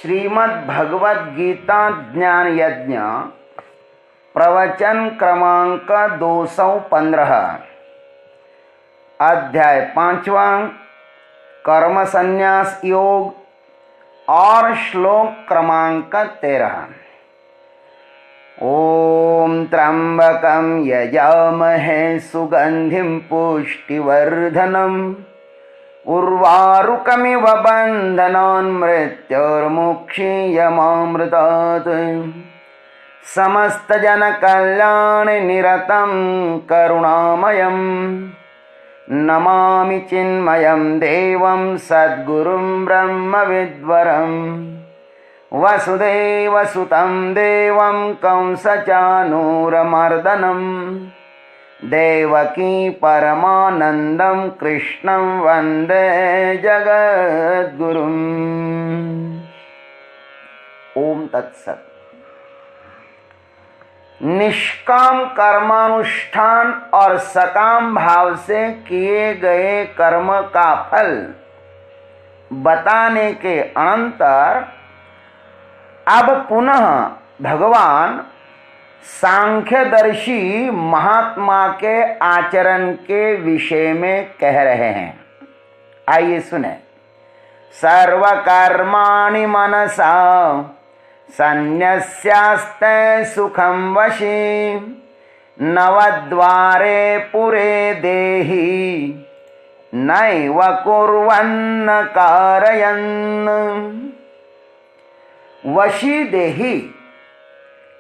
श्रीमद् भगवद गीता ज्ञान यज्ञ प्रवचन क्रमांक 215 अध्याय 5वां कर्म संन्यास योग और श्लोक क्रमांक 13। ओम त्र्यंबकं यजामहे सुगंधिं पुष्टिवर्धनम् उर्वारुकमिव बन्धनान् मृत्योर्मुक्षीयमामृतात् समस्तजनकल्याणे निरतं करुणामयं नमामि चिन्मयं देवं सद्गुरुं ब्रह्मविद्वरं वसुदेवसुतं देवं कंसचानूरमर्दनं देवकी परमानंदं कृष्णं वंदे जगद्गुरुम्। ओम तत्सत्। निष्काम कर्मानुष्ठान और सकाम भाव से किए गए कर्म का फल बताने के अनंतर अब पुनः भगवान सांख्यदर्शी महात्मा के आचरण के विषय में कह रहे हैं। आइए सुने। सर्वकर्माणि मनसा सन्न्यस्यास्ते सुखं वशी नवद्वारे पुरे देहि नैव कुर्वन्न कारयन्। वशी देहि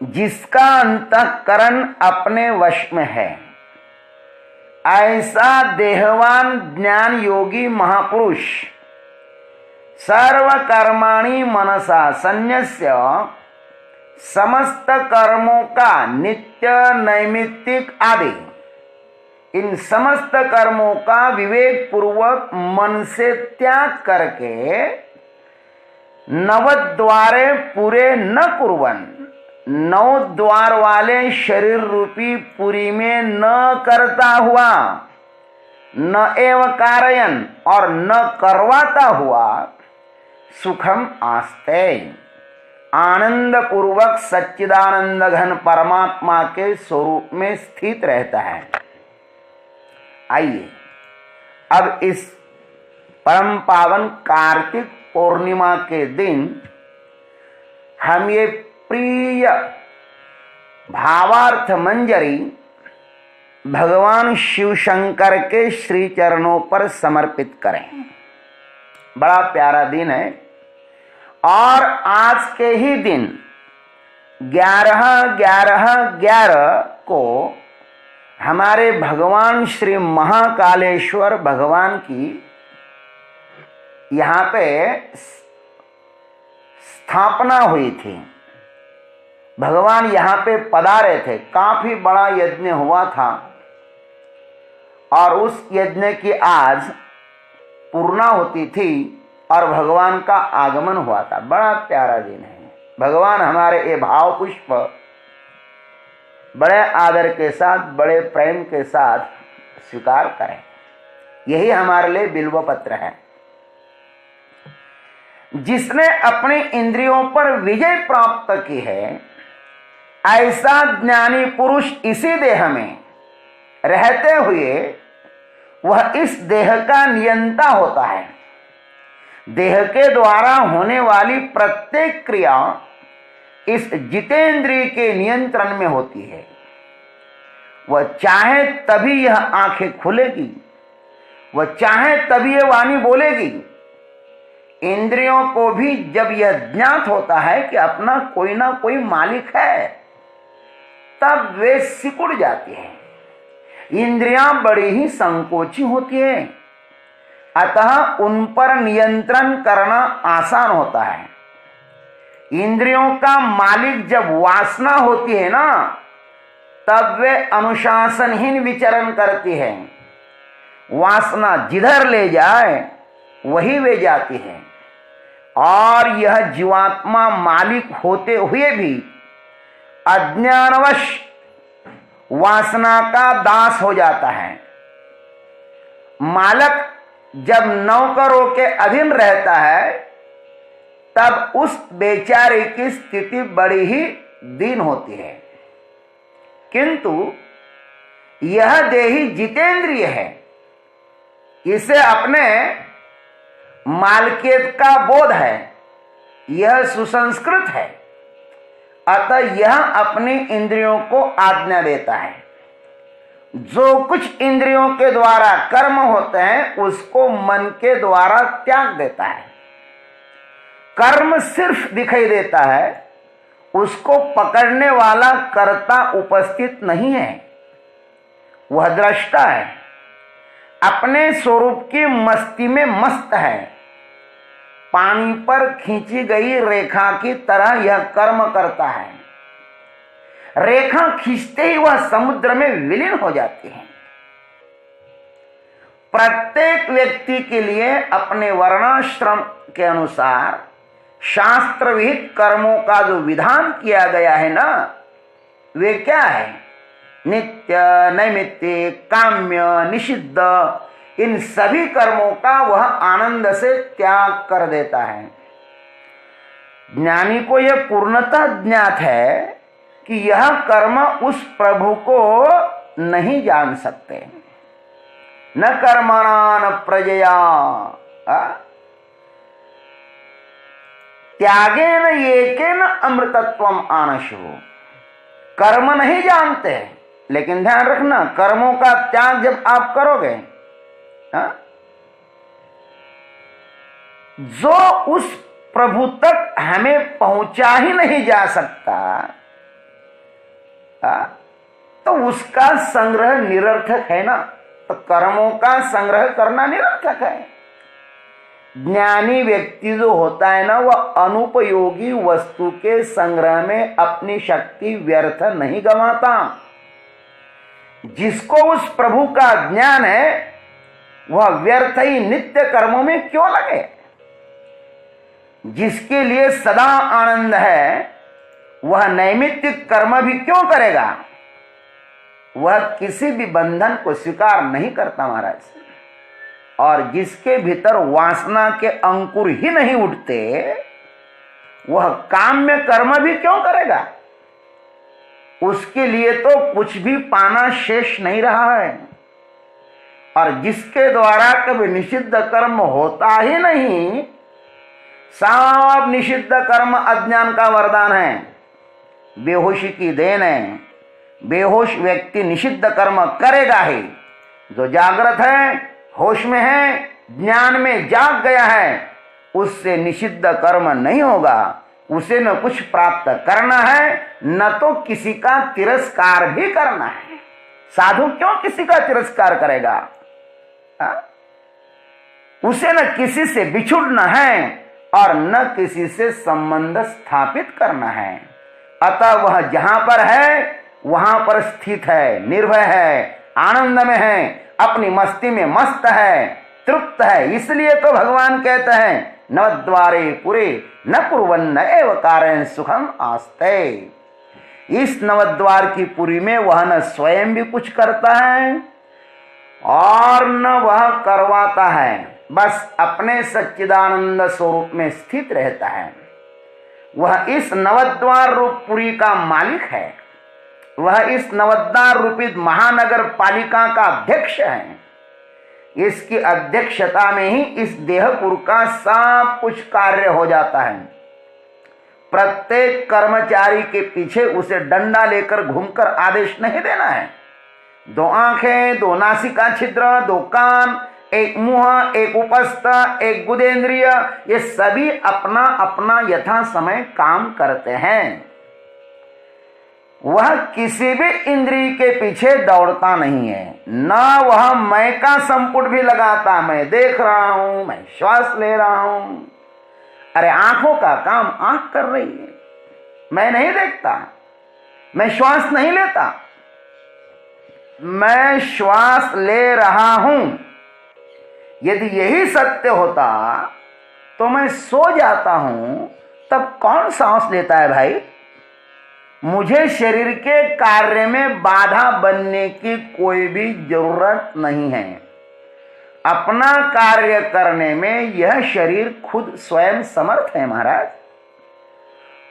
जिसका अंतःकरण अपने वश में है, ऐसा देहवान ज्ञान योगी महापुरुष सर्व कर्माणि मनसा संन्यस्य समस्त कर्मों का नित्य नैमित्तिक आदि इन समस्त कर्मों का विवेक पूर्वक मन से त्याग करके नवद्वारे पूरे न कुर्वन 9 द्वार वाले शरीर रूपी पुरी में न करता हुआ, न एव कारयन और न करवाता हुआ सुखम आस्ते आनंद पूर्वक सच्चिदानंद घन परमात्मा के स्वरूप में स्थित रहता है। आइए अब इस परम पावन कार्तिक पूर्णिमा के दिन हम ये प्रिय भावार्थ मंजरी भगवान शिव शंकर के श्री चरणों पर समर्पित करें। बड़ा प्यारा दिन है और आज के ही दिन 11/11/11 को हमारे भगवान श्री महाकालेश्वर भगवान की यहाँ पे स्थापना हुई थी। भगवान यहाँ पे पधारे थे। काफी बड़ा यज्ञ हुआ था और उस यज्ञ की आज पूर्णाहुति थी और भगवान का आगमन हुआ था। बड़ा प्यारा दिन है। भगवान हमारे ये भाव पुष्प बड़े आदर के साथ, बड़े प्रेम के साथ स्वीकार करें। यही हमारे लिए बिल्व पत्र है। जिसने अपनी इंद्रियों पर विजय प्राप्त की है, ऐसा ज्ञानी पुरुष इसी देह में रहते हुए वह इस देह का नियंता होता है। देह के द्वारा होने वाली प्रत्येक क्रिया इस जितेंद्रिय के नियंत्रण में होती है। वह चाहे तभी यह आंखें खुलेगी, वह चाहे तभी यह वाणी बोलेगी। इंद्रियों को भी जब यह ज्ञात होता है कि अपना कोई ना कोई मालिक है, तब वे सिकुड़ जाती हैं। इंद्रियां बड़ी ही संकोची होती है, अतः उन पर नियंत्रण करना आसान होता है। इंद्रियों का मालिक जब वासना होती है ना, तब वे अनुशासनहीन विचरण करती है। वासना जिधर ले जाए वही वे जाती है और यह जीवात्मा मालिक होते हुए भी अज्ञानवश वासना का दास हो जाता है। मालक जब नौकरों के अधीन रहता है तब उस बेचारे की स्थिति बड़ी ही दीन होती है। किंतु यह देही जितेंद्रिय है, इसे अपने मालकियत का बोध है, यह सुसंस्कृत है, अतः यह अपनी इंद्रियों को आज्ञा देता है। जो कुछ इंद्रियों के द्वारा कर्म होते हैं उसको मन के द्वारा त्याग देता है। कर्म सिर्फ दिखाई देता है, उसको पकड़ने वाला कर्ता उपस्थित नहीं है, वह दृष्टा है, अपने स्वरूप की मस्ती में मस्त है। पानी पर खींची गई रेखा की तरह यह कर्म करता है। रेखा खींचते ही वह समुद्र में विलीन हो जाती है। प्रत्येक व्यक्ति के लिए अपने वर्णाश्रम के अनुसार शास्त्र विहित कर्मों का जो विधान किया गया है ना, वे क्या है? नित्य, नैमित्तिक, काम्य, निषिद्ध, इन सभी कर्मों का वह आनंद से त्याग कर देता है। ज्ञानी को यह पूर्णतः ज्ञात है कि यह कर्म उस प्रभु को नहीं जान सकते। न कर्मणा न प्रजया त्यागेन एकेन अमृतत्वम आनशु। कर्म नहीं जानते, लेकिन ध्यान रखना, कर्मों का त्याग जब आप करोगे, जो उस प्रभु तक हमें पहुंचा ही नहीं जा सकता, तो उसका संग्रह निरर्थक है ना। तो कर्मों का संग्रह करना निरर्थक है। ज्ञानी व्यक्ति जो होता है ना, वह अनुपयोगी वस्तु के संग्रह में अपनी शक्ति व्यर्थ नहीं गंवाता। जिसको उस प्रभु का ज्ञान है वह व्यर्थ ही नित्य कर्मों में क्यों लगे। जिसके लिए सदा आनंद है वह नैमित्तिक कर्म भी क्यों करेगा। वह किसी भी बंधन को स्वीकार नहीं करता महाराज। और जिसके भीतर वासना के अंकुर ही नहीं उठते वह काम्य कर्म भी क्यों करेगा। उसके लिए तो कुछ भी पाना शेष नहीं रहा है। और जिसके द्वारा कभी निषिद्ध कर्म होता ही नहीं, सब निषिद्ध कर्म अज्ञान का वरदान है, बेहोशी की देन है। बेहोश व्यक्ति निषिद्ध कर्म करेगा ही। जो जागृत है, होश में है, ज्ञान में जाग गया है, उससे निषिद्ध कर्म नहीं होगा। उसे न कुछ प्राप्त करना है, न तो किसी का तिरस्कार भी करना है। साधु क्यों किसी का तिरस्कार करेगा। उसे न किसी से बिछुड़ना है और न किसी से संबंध स्थापित करना है। अतः वह जहां पर है वहां पर स्थित है, निर्भय है, आनंद में है, अपनी मस्ती में मस्त है, तृप्त है। इसलिए तो भगवान कहते हैं नवद्वारे पुरे न कुर्वन्न एव कारयन् सुखम आस्ते। इस नवद्वार की पुरी में वह न स्वयं भी कुछ करता है और न वह करवाता है, बस अपने सच्चिदानंद स्वरूप में स्थित रहता है। वह इस नवद्वार रूप पुरी का मालिक है। वह इस नवद्वार रूपी महानगर पालिका का अध्यक्ष है। इसकी अध्यक्षता में ही इस देहपुर का सब कुछ कार्य हो जाता है। प्रत्येक कर्मचारी के पीछे उसे डंडा लेकर घूमकर आदेश नहीं देना है। 2 आंखें, 2 नासिका छिद्र, 2 कान, 1 मुंह, 1 उपस्थ, 1 गुदेंद्रिय, ये सभी अपना अपना यथा समय काम करते हैं। वह किसी भी इंद्रिय के पीछे दौड़ता नहीं है, ना वह मैं का संपुट भी लगाता। मैं देख रहा हूं, मैं श्वास ले रहा हूं। अरे आंखों का काम आंख कर रही है, मैं नहीं देखता, मैं श्वास नहीं लेता। मैं श्वास ले रहा हूं। यदि यही सत्य होता तो मैं सो जाता हूं, तब कौन सांस लेता है भाई। मुझे शरीर के कार्य में बाधा बनने की कोई भी जरूरत नहीं है। अपना कार्य करने में यह शरीर खुद स्वयं समर्थ है महाराज।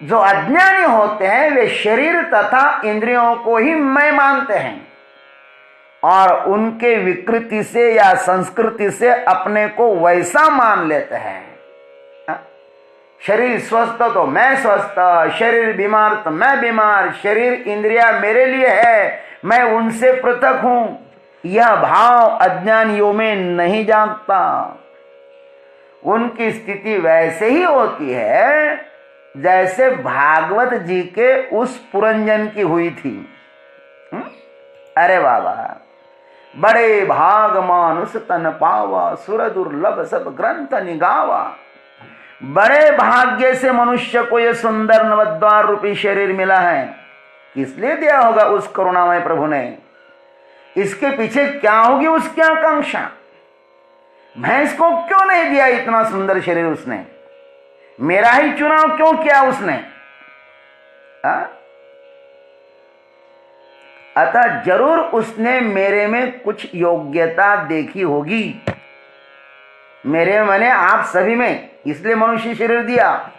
जो अज्ञानी होते हैं वे शरीर तथा इंद्रियों को ही मैं मानते हैं और उनके विकृति से या संस्कृति से अपने को वैसा मान लेते हैं। शरीर स्वस्थ तो मैं स्वस्थ, शरीर बीमार तो मैं बीमार, शरीर इंद्रिया मेरे लिए है, मैं उनसे पृथक हूं। यह भाव अज्ञानियों में नहीं जागता। उनकी स्थिति वैसे ही होती है जैसे भागवत जी के उस पुरंजन की हुई थी। अरे बाबा, बड़े भाग मानुष तन पावा, सुर दुर्लभ सब ग्रंथ निगावा। बड़े भाग्य से मनुष्य को यह सुंदर नवद्वार रूपी शरीर मिला है। किस लिए दिया होगा उस करुणामय प्रभु ने? इसके पीछे क्या होगी उसकी आकांक्षा? भैंस को क्यों नहीं दिया इतना सुंदर शरीर उसने? मेरा ही चुनाव क्यों किया उसने? अतः जरूर उसने मेरे में कुछ योग्यता देखी होगी, मेरे मैंने आप सभी में, इसलिए मनुष्य शरीर दिया।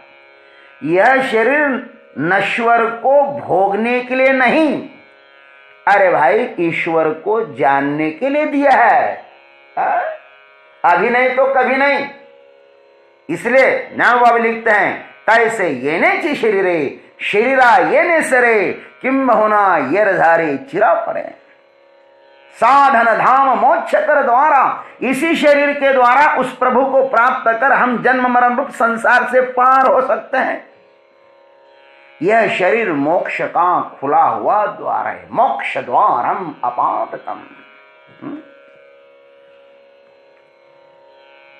यह शरीर नश्वर को भोगने के लिए नहीं, अरे भाई ईश्वर को जानने के लिए दिया है। अभी नहीं तो कभी नहीं। इसलिए न्याय बाबा लिखते हैं, तैसे ये ने शरीरे शरीरा ये ने सरे किम होना ये रधारे चिरा पड़े। साधन धाम मोक्ष कर द्वारा, इसी शरीर के द्वारा उस प्रभु को प्राप्त कर हम जन्म मरण रूप संसार से पार हो सकते हैं। यह शरीर मोक्ष का खुला हुआ द्वार है। मोक्ष द्वारम अपाटतम।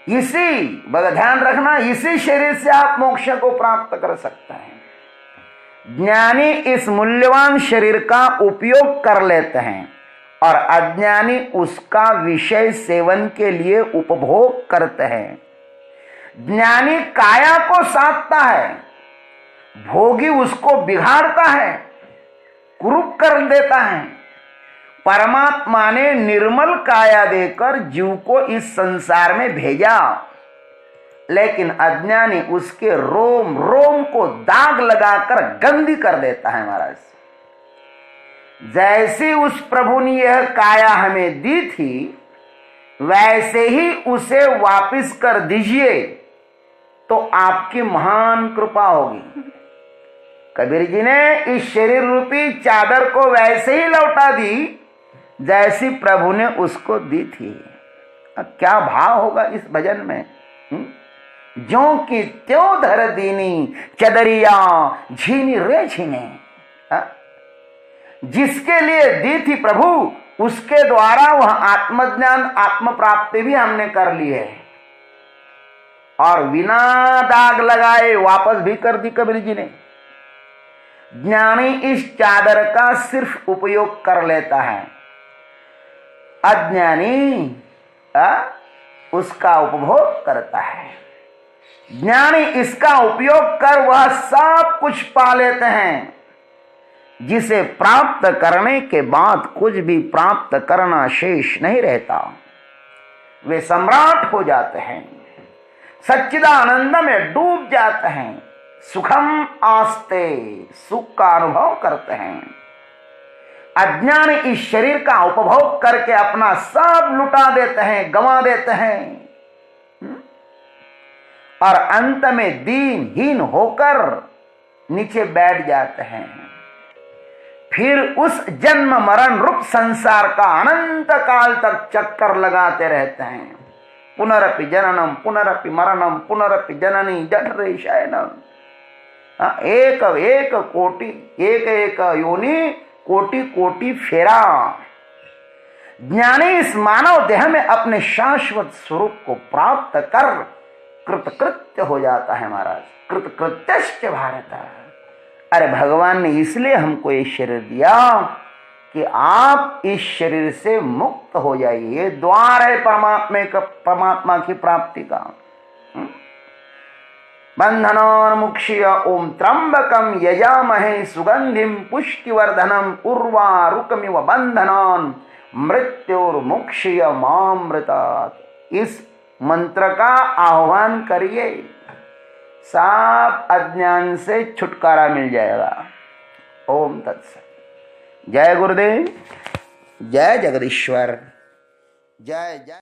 इसी ध्यान रखना, इसी शरीर से आप मोक्ष को प्राप्त कर सकते हैं। ज्ञानी इस मूल्यवान शरीर का उपयोग कर लेते हैं और अज्ञानी उसका विषय सेवन के लिए उपभोग करते हैं। ज्ञानी काया को साधता है, भोगी उसको बिगाड़ता है, कुरूप कर देता है। परमात्मा ने निर्मल काया देकर जीव को इस संसार में भेजा, लेकिन अज्ञानी उसके रोम रोम को दाग लगाकर गंदी कर देता है महाराज। जैसी उस प्रभु ने यह काया हमें दी थी, वैसे ही उसे वापस कर दीजिए तो आपकी महान कृपा होगी। कबीर जी ने इस शरीर रूपी चादर को वैसे ही लौटा दी जैसी प्रभु ने उसको दी थी। क्या भाव होगा इस भजन में? ज्यों की त्यों धर दीनी चदरिया झीनी रे झीने। जिसके लिए दी थी प्रभु, उसके द्वारा वह आत्मज्ञान आत्म प्राप्ति भी हमने कर ली है और बिना दाग लगाए वापस भी कर दी कबीर जी ने। ज्ञानी इस चादर का सिर्फ उपयोग कर लेता है, अज्ञानी उसका उपभोग करता है। ज्ञानी इसका उपयोग कर वह सब कुछ पा लेते हैं, जिसे प्राप्त करने के बाद कुछ भी प्राप्त करना शेष नहीं रहता। वे सम्राट हो जाते हैं, सच्चिदानंद में डूब जाते हैं, सुखम आस्ते सुख का अनुभव करते हैं। अज्ञानी इस शरीर का उपभोग करके अपना सब लुटा देते हैं, गंवा देते हैं और अंत में दीनहीन होकर नीचे बैठ जाते हैं। फिर उस जन्म मरण रूप संसार का अनंत काल तक चक्कर लगाते रहते हैं। पुनरपि जननम पुनरपि मरणम पुनरपि जननी जठरे शयनम। एक एक कोटि, एक एक योनि, कोटि कोटि फेरा। ज्ञानी इस मानव देह में अपने शाश्वत स्वरूप को प्राप्त कर कृतकृत्य हो जाता है महाराज। कृतकृत्यश्च भारत। अरे भगवान ने इसलिए हमको ये शरीर दिया कि आप इस शरीर से मुक्त हो जाइए। ये द्वार है परमात्मा की प्राप्ति का। बंधनोन्मुक्ष्य ओम त्र्यंबकम यजामहे सुगंधिम पुष्टिवर्धनम उर्वारुकमिव बंधनान् मृत्युर्मुक्ष्य मामृतात्। इस मंत्र का आह्वान करिए, सब अज्ञान से छुटकारा मिल जाएगा। ओम तत्सत। जय गुरुदेव, जय जगदीश्वर, जय जय।